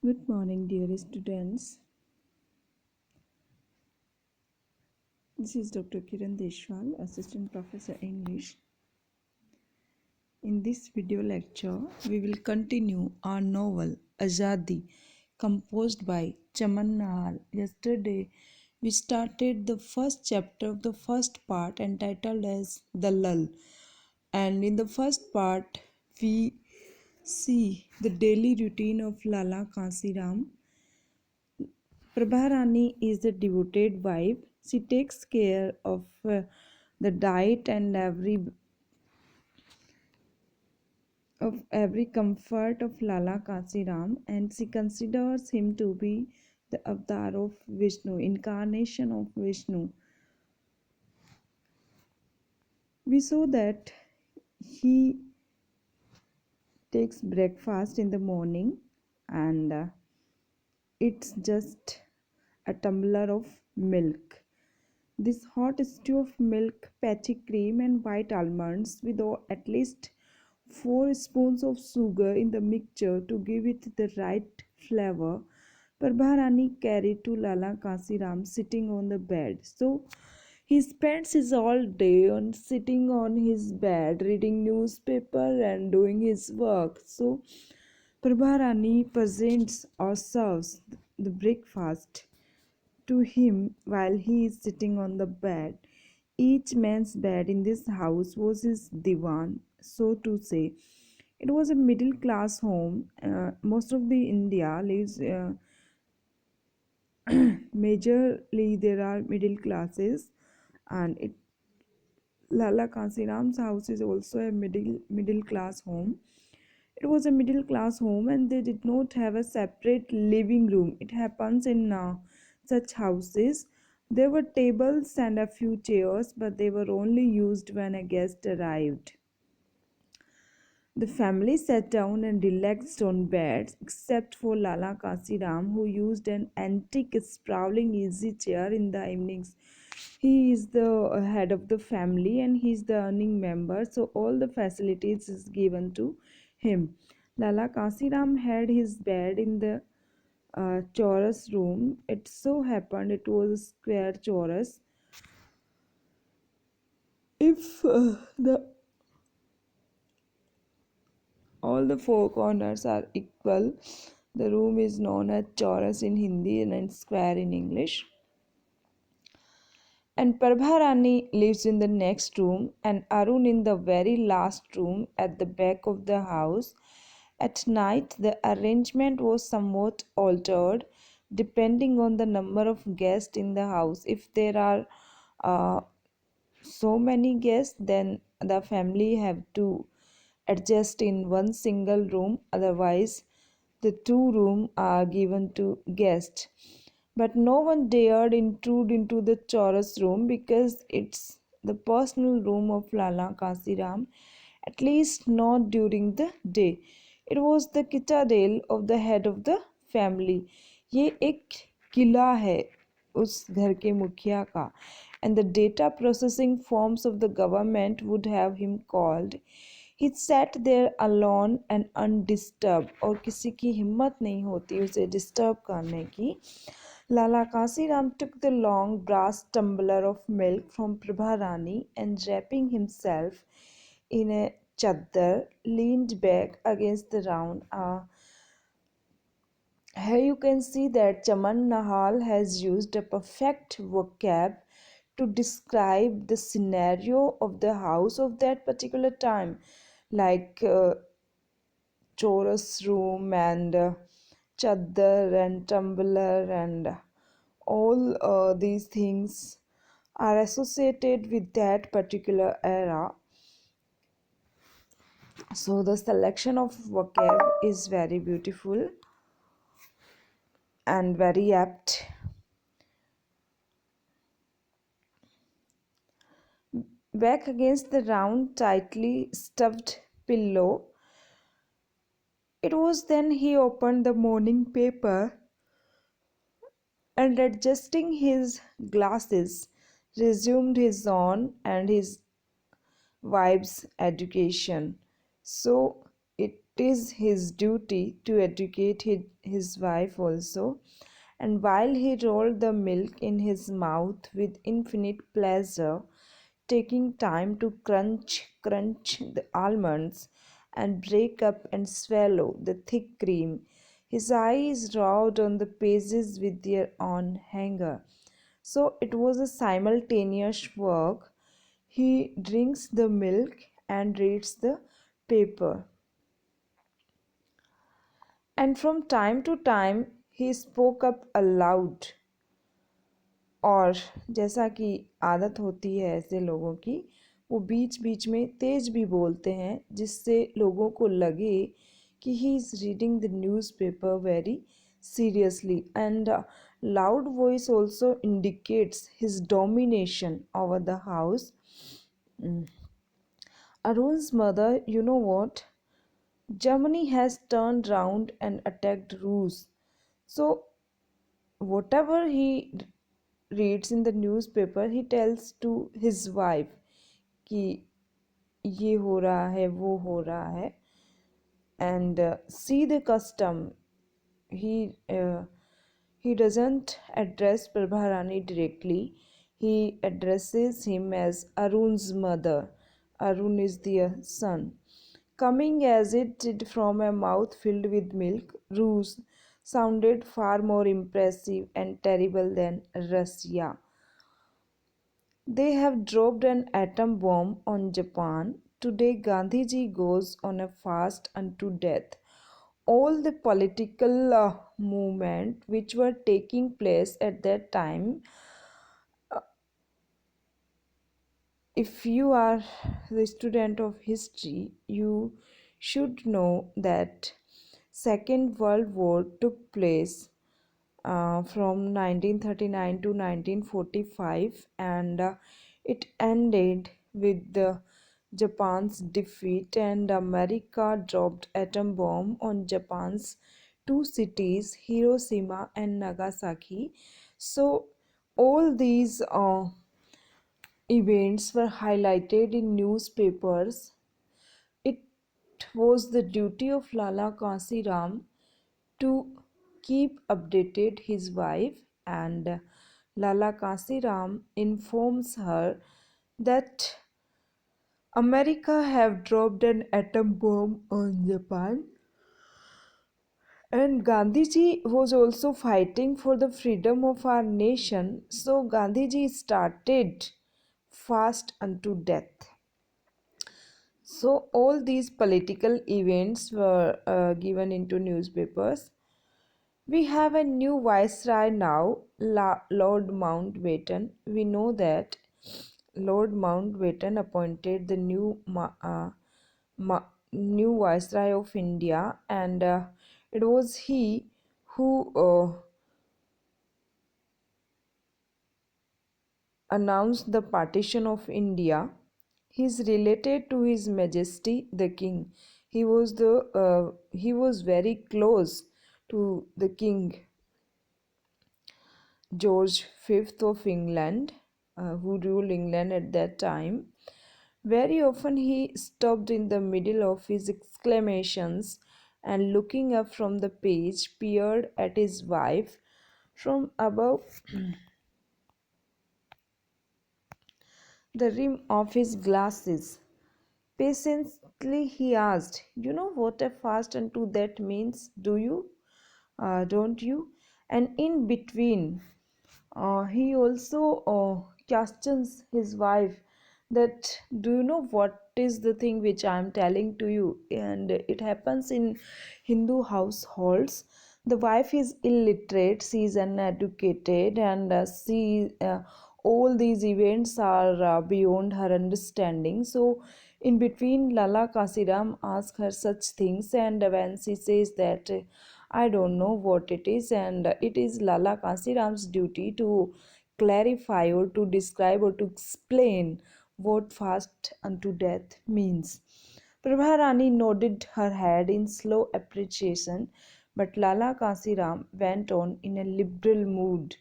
Good morning, dear students. This is Dr.Kiran Deshwal, Assistant Professor English. In this video lecture, we will continue our novel Azadi, composed by Chaman Nahal. Yesterday, we started the first chapter of the first part entitled as The Lull. And in the first part, we see the daily routine of Lala Kansiram. Prabha Rani is the devoted wife. She takes care of the diet and every comfort of Lala Kansiram, and she considers him to be the avatar of Vishnu, incarnation of Vishnu. We saw that he takes breakfast in the morning and it's just a tumbler of milk. This hot stew of milk, patty cream, and white almonds with at least 4 spoons of sugar in the mixture to give it the right flavor. Prabharani carried to Lala Kasiram sitting on the bed. So he spends his all day on sitting on his bed, reading newspaper and doing his work. So Prabharani presents or serves the breakfast to him while he is sitting on the bed. Each man's bed in this house was his divan, so to say. It was a middle class home. Most of the India lives majorly there are middle classes, and Lala Kansiram's house is also a middle class home. It was a middle class home and they did not have a separate living room. It happens in such houses. There were tables and a few chairs, but they were only used when a guest arrived. The family sat down and relaxed on beds, except for Lala Kasiram, who used an antique sprawling easy chair in the evenings. He is the head of the family and he is the earning member, so all the facilities is given to him. Lala Kasiram had his bed in the chorus room. It so happened it was a square chorus. If the all the four corners are equal, the room is known as chorus in Hindi and square in English. And Prabharani lives in the next room and Arun in the very last room at the back of the house. At night, the arrangement was somewhat altered depending on the number of guests in the house. If there are uh, so many guests, then the family have to adjust in one single room, otherwise the two rooms are given to guests. But no one dared intrude into the chorus room because it's the personal room of Lala Kasiram, at least not during the day. It was the citadel of the head of the family. ये एक किला है उस घर के मुखिया का, and the data processing forms of the government would have him called. He sat there alone and undisturbed, और किसी की हिम्मत नहीं होती उसे डिस्टर्ब करने की. Lala Kasiram took the long brass tumbler of milk from Prabha Rani and wrapping himself in a chaddar, leaned back against the round. Here you can see that Chaman Nahal has used a perfect vocab to describe the scenario of the house of that particular time, like chorus room and chaddar and tumbler and all these things are associated with that particular era. So the selection of vocab is very beautiful and very apt. Back against the round, tightly stuffed pillow, it was then he opened the morning paper and, adjusting his glasses, resumed his own and his wife's education. So it is his duty to educate his wife also. And while he rolled the milk in his mouth with infinite pleasure, taking time to crunch the almonds and break up and swallow the thick cream, his eyes roved on the pages with their own hunger. So it was a simultaneous work. He drinks the milk and reads the paper. And from time to time he spoke up aloud, और जैसा कि आदत होती है ऐसे लोगों की, वो बीच बीच में तेज भी बोलते हैं जिससे लोगों को लगे कि he is reading the newspaper very seriously. And loud voice also indicates his domination over the house. Mm. Arun's mother, you know what? Germany has turned round and attacked Rus. So, whatever he reads in the newspaper, he tells to his wife कि ये हो रहा है, वो हो रहा है. And see the custom. He uh, he doesn't address Prabharani directly. He addresses him as Arun's mother. Arun is their son. Coming as it did from a mouth filled with milk, Rus sounded far more impressive and terrible than Russia. They have dropped an atom bomb on Japan. Today, Gandhiji goes on a fast unto death. All the political movement which were taking place at that time, if you are the student of history, you should know that Second World War took place from 1939 to 1945, and it ended with Japan's defeat, and America dropped atom bomb on Japan's two cities, Hiroshima and Nagasaki. So all these events were highlighted in newspapers. It was the duty of Lala Kansiram to keep updated his wife, and Lala Kansiram informs her that America have dropped an atom bomb on Japan, and Gandhiji was also fighting for the freedom of our nation, so Gandhiji started fast unto death. So all these political events were given into newspapers. We have a new viceroy now, Lord Mountbatten. We know that Lord Mountbatten appointed the new viceroy of India, and it was he who announced the partition of India. He is related to His Majesty the King. He was very close to the King George V of England, who ruled England at that time. Very often he stopped in the middle of his exclamations and looking up from the page peered at his wife from above the rim of his glasses. Patiently he asked, "You know what a fast unto that means, do you? Don't you?" And in between, he also questions his wife that, "Do you know what is the thing which I am telling to you?" And it happens in Hindu households. The wife is illiterate, she is uneducated, and all these events are beyond her understanding. So in between, Lala Kasiram asks her such things, and when she says that I don't know what it is, and it is Lala Kasiram's duty to clarify or to describe or to explain what fast unto death means. Prabharani nodded her head in slow appreciation, but Lala Kasiram went on in a liberal mood.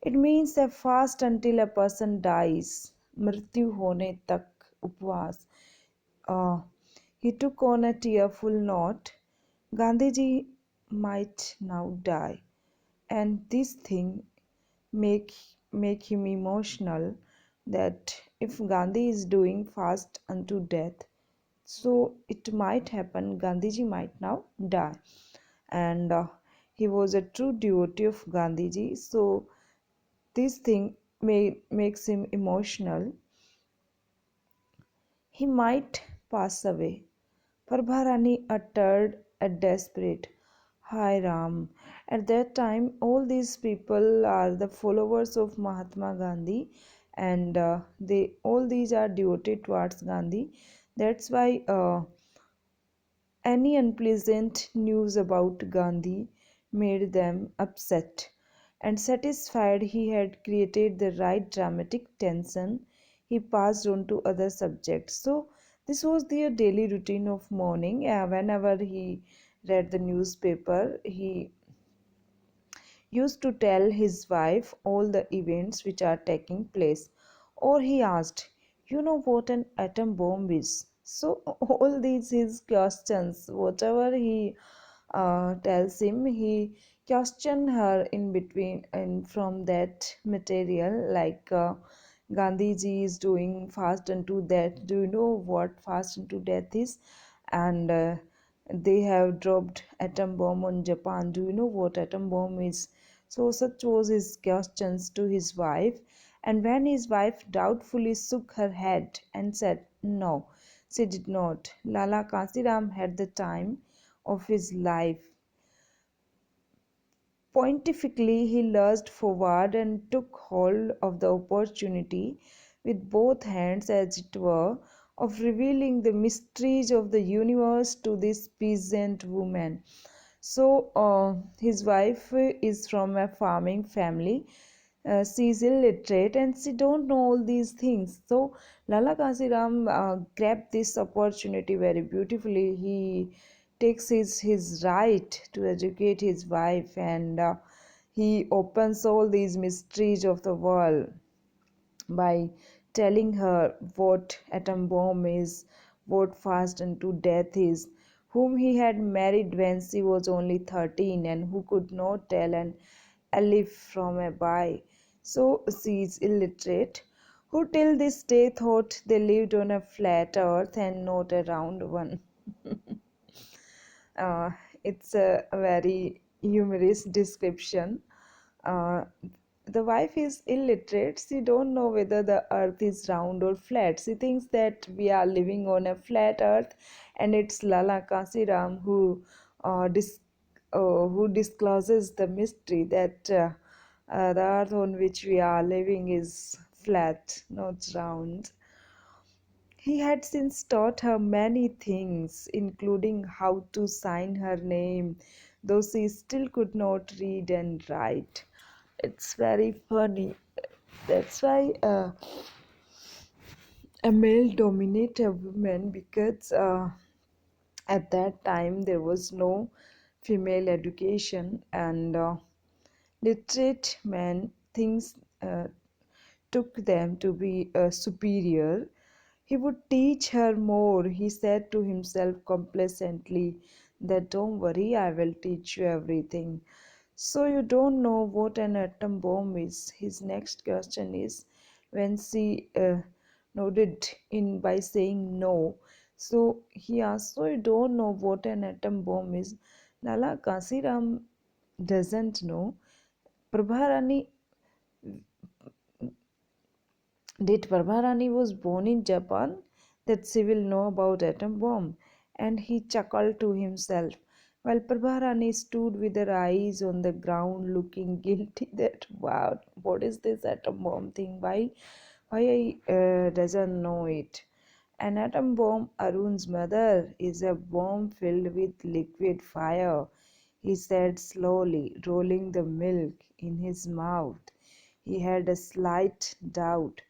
It means a fast until a person dies. मृत्यु होने तक उपवास. Uh, He took on a tearful note. Gandhiji might now die, and this thing make make him emotional that if Gandhi is doing fast unto death, so it might happen Gandhiji might now die. And he was a true devotee of Gandhiji, so this thing makes him emotional. He might pass away. Prabharani uttered a desperate, Hi Ram. At that time, all these people are the followers of Mahatma Gandhi, and they all these are devoted towards Gandhi. That's why any unpleasant news about Gandhi made them upset, and satisfied he had created the right dramatic tension, he passed on to other subjects. So, this was their daily routine of morning. Whenever he read the newspaper, he used to tell his wife all the events which are taking place. Or he asked, You know what an atom bomb is? So, all these his questions, whatever he tells him, he question her in between and from that material, like Gandhiji is doing fast unto death. Do you know what fast unto death is? And they have dropped atom bomb on Japan. Do you know what atom bomb is? So such was his questions to his wife, and when his wife doubtfully shook her head and said no, she did not. Lala Kasiram had the time of his life. Pontifically, he lurched forward and took hold of the opportunity with both hands, as it were, of revealing the mysteries of the universe to this peasant woman. So, his wife is from a farming family. She is illiterate and she don't know all these things. So, Lala Kasiram grabbed this opportunity very beautifully. He takes his right to educate his wife, and he opens all these mysteries of the world by telling her what atom bomb is, what fast unto death is, whom he had married when she was only 13 and who could not tell an alif from a bai. So she is illiterate, who till this day thought they lived on a flat earth and not a round one. uh, it's a very humorous description. uh, the wife is illiterate. She don't know whether the earth is round or flat. She thinks that we are living on a flat earth, and it's Lala Kasiram who discloses the mystery that the earth on which we are living is flat, not round. He had since taught her many things, including how to sign her name, though she still could not read and write. It's very funny. That's why a male dominate a woman, because at that time there was no female education, and literate men things took them to be superior. He would teach her more. He said to himself complacently that don't worry, I will teach you everything. So you don't know what an atom bomb is? His next question is, when she nodded in by saying no. So he asked, so you don't know what an atom bomb is? Lala Kasiram doesn't know. Prabharani did Prabharani was born in Japan that she will know about atom bomb? And he chuckled to himself, while Prabharani stood with her eyes on the ground looking guilty that wow, what is this atom bomb thing? Why I doesn't know it? An atom bomb, Arun's mother, is a bomb filled with liquid fire, he said slowly, rolling the milk in his mouth. He had a slight doubt.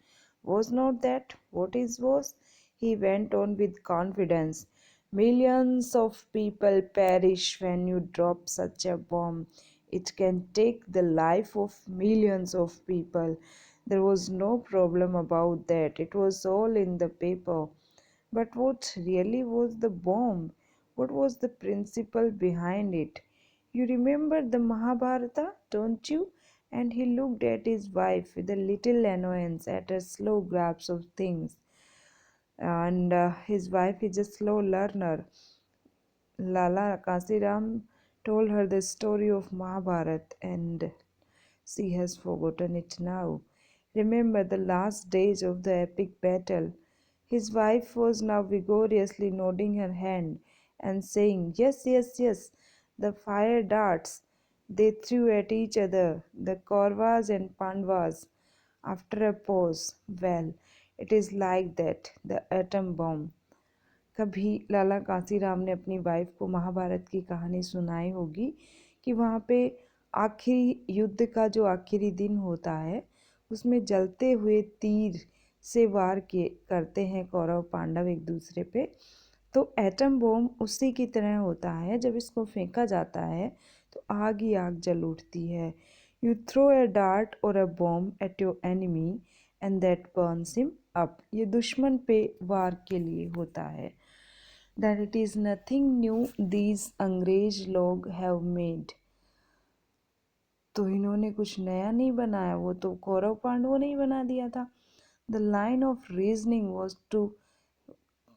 Was not that what it was? He went on with confidence. Millions of people perish when you drop such a bomb. It can take the life of millions of people. There was no problem about that. It was all in the paper. But what really was the bomb? What was the principle behind it? You remember the Mahabharata, don't you? And he looked at his wife with a little annoyance at her slow grasp of things. And his wife is a slow learner. Lala Kasiram told her the story of Mahabharat and she has forgotten it now. Remember the last days of the epic battle. His wife was now vigorously nodding her hand and saying, "Yes, yes, yes." The fire darts they threw at each other, the Kauravas and Pandavas. After a pause, "Well, it is like that, the atom bomb." कभी लाला कांसीराम ने अपनी wife को महाभारत की कहानी सुनाई होगी कि वहाँ पे आखिरी युद्ध का जो आखिरी दिन होता है उसमें जलते हुए तीर से वार के करते हैं कौरव पांडव एक दूसरे पे। तो एटम बॉम्ब उसी की तरह होता है, जब इसको फेंका जाता है तो आग ही आग जल उठती है। यू थ्रो अ डार्ट और a bomb at your enemy and that Burns him up. ये दुश्मन पे वार के लिए होता है। That it is nothing new these अंग्रेज लोग have made। तो इन्होंने कुछ नया नहीं बनाया, वो तो कौरव पांडवों ने ही बना दिया था। The line of reasoning was to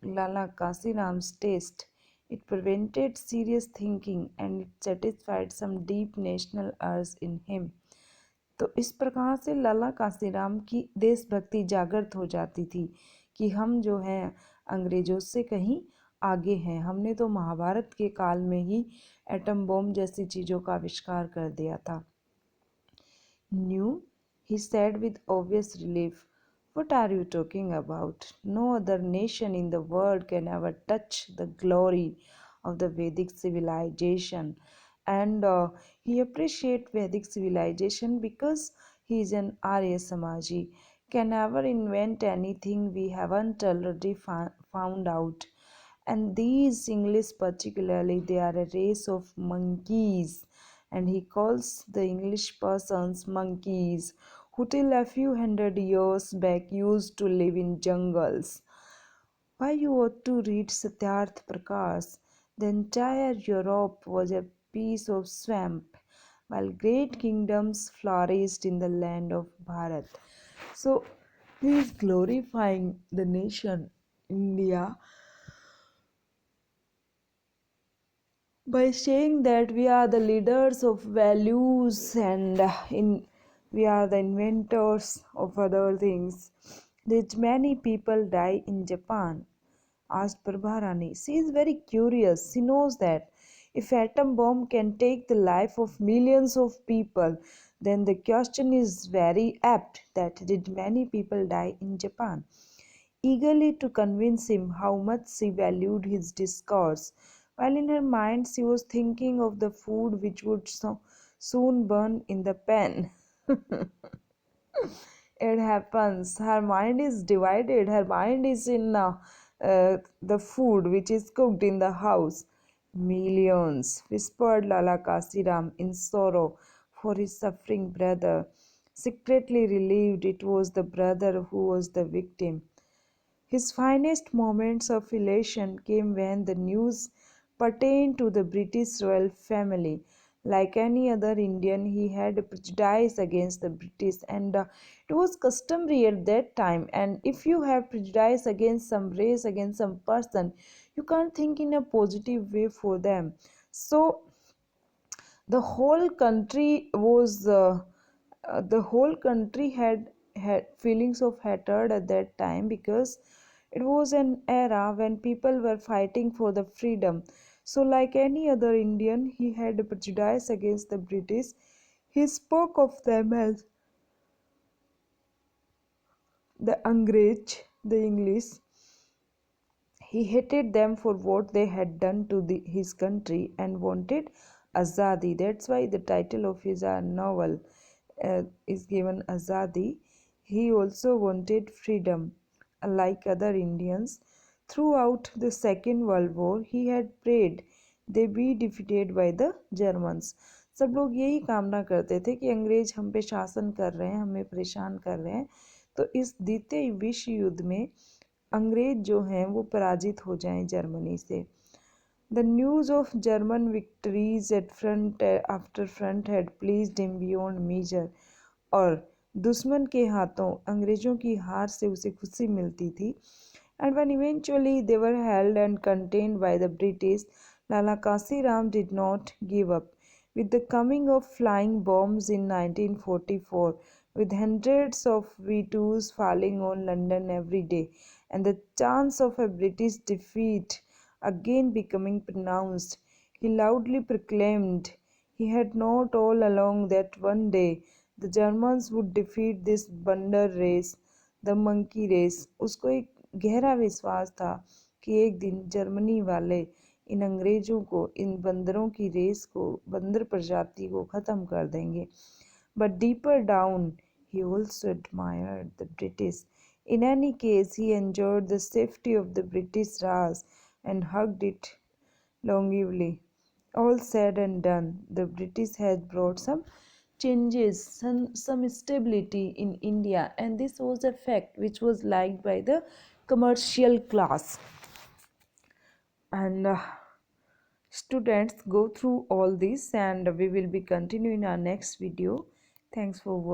Lala Kasiram's taste. It prevented serious thinking and it satisfied some deep national urge in him। तो इस प्रकार से लाला कांसीराम की देशभक्ति जागृत हो जाती थी कि हम जो हैं अंग्रेजों से कहीं आगे हैं। हमने तो महाभारत के काल में ही एटम बॉम्ब जैसी चीज़ों का आविष्कार कर दिया था। New? He said with obvious relief. What are you talking about? No other nation in the world can ever touch the glory of the Vedic civilization. And he appreciates Vedic civilization because he is an Arya Samaji. Can never invent anything we haven't already found out. And these English particularly, they are a race of monkeys, and he calls the English persons monkeys who till a few hundred years back used to live in jungles. Why, you ought to read Satyarth Prakash. The entire Europe was a piece of swamp, while great kingdoms flourished in the land of Bharat. So he is glorifying the nation India by saying that we are the leaders of values and we are the inventors of other things. Did many people die in Japan? Asked Prabharani. She is very curious. She knows that if atom bomb can take the life of millions of people, then the question is very apt that did many people die in Japan? Eagerly to convince him how much she valued his discourse, while in her mind she was thinking of the food which would soon burn in the pan. It happens. Her mind is divided. Her mind is in the food which is cooked in the house. Millions, whispered Lala Kasiram in sorrow for his suffering brother, secretly relieved it was the brother who was the victim. His finest moments of elation came when the news pertained to the British royal family. Like any other Indian, he had a prejudice against the British, and it was customary at that time. And if you have prejudice against some race, against some person, you can't think in a positive way for them. So the whole country was the whole country had feelings of hatred at that time, because it was an era when people were fighting for the freedom. So like any other Indian, he had a prejudice against the British. He spoke of them as the Angrez, the English. He hated them for what they had done to his country and wanted Azadi. That's why the title of his novel is given Azadi. He also wanted freedom. Like other Indians, throughout the Second World War, he had prayed they be defeated by the Germans. सब लोग यही कामना करते थे कि अंग्रेज हम पे शासन कर रहे हैं, हमें परेशान कर रहे हैं, तो इस द्वितीय विश्व युद्ध में अंग्रेज जो हैं वो पराजित हो जाएं जर्मनी से। The news of German victories at front after front had pleased him beyond measure. और दुश्मन के हाथों अंग्रेजों की हार से उसे खुशी मिलती थी। And when eventually they were held and contained by the British, Lala Ram did not give up. With the coming of flying bombs in 1944, with hundreds of V2s falling on London every day, and the chance of a British defeat again becoming pronounced, he loudly proclaimed he had not all along that one day the Germans would defeat this bundar race, the monkey race. उसको एक गहरा विश्वास था कि एक दिन Germany वाले इन अंग्रेजों को, इन बंदरों की रेस को, बंदर प्रजाति को ख़त्म कर देंगे। But deeper down, he also admired the British. In any case, he enjoyed the safety of the British Raj and hugged it longingly. All said and done, the British had brought some changes, some stability in India, and this was a fact which was liked by the commercial class. And students, go through all this, and we will be continuing our next video. Thanks for watching.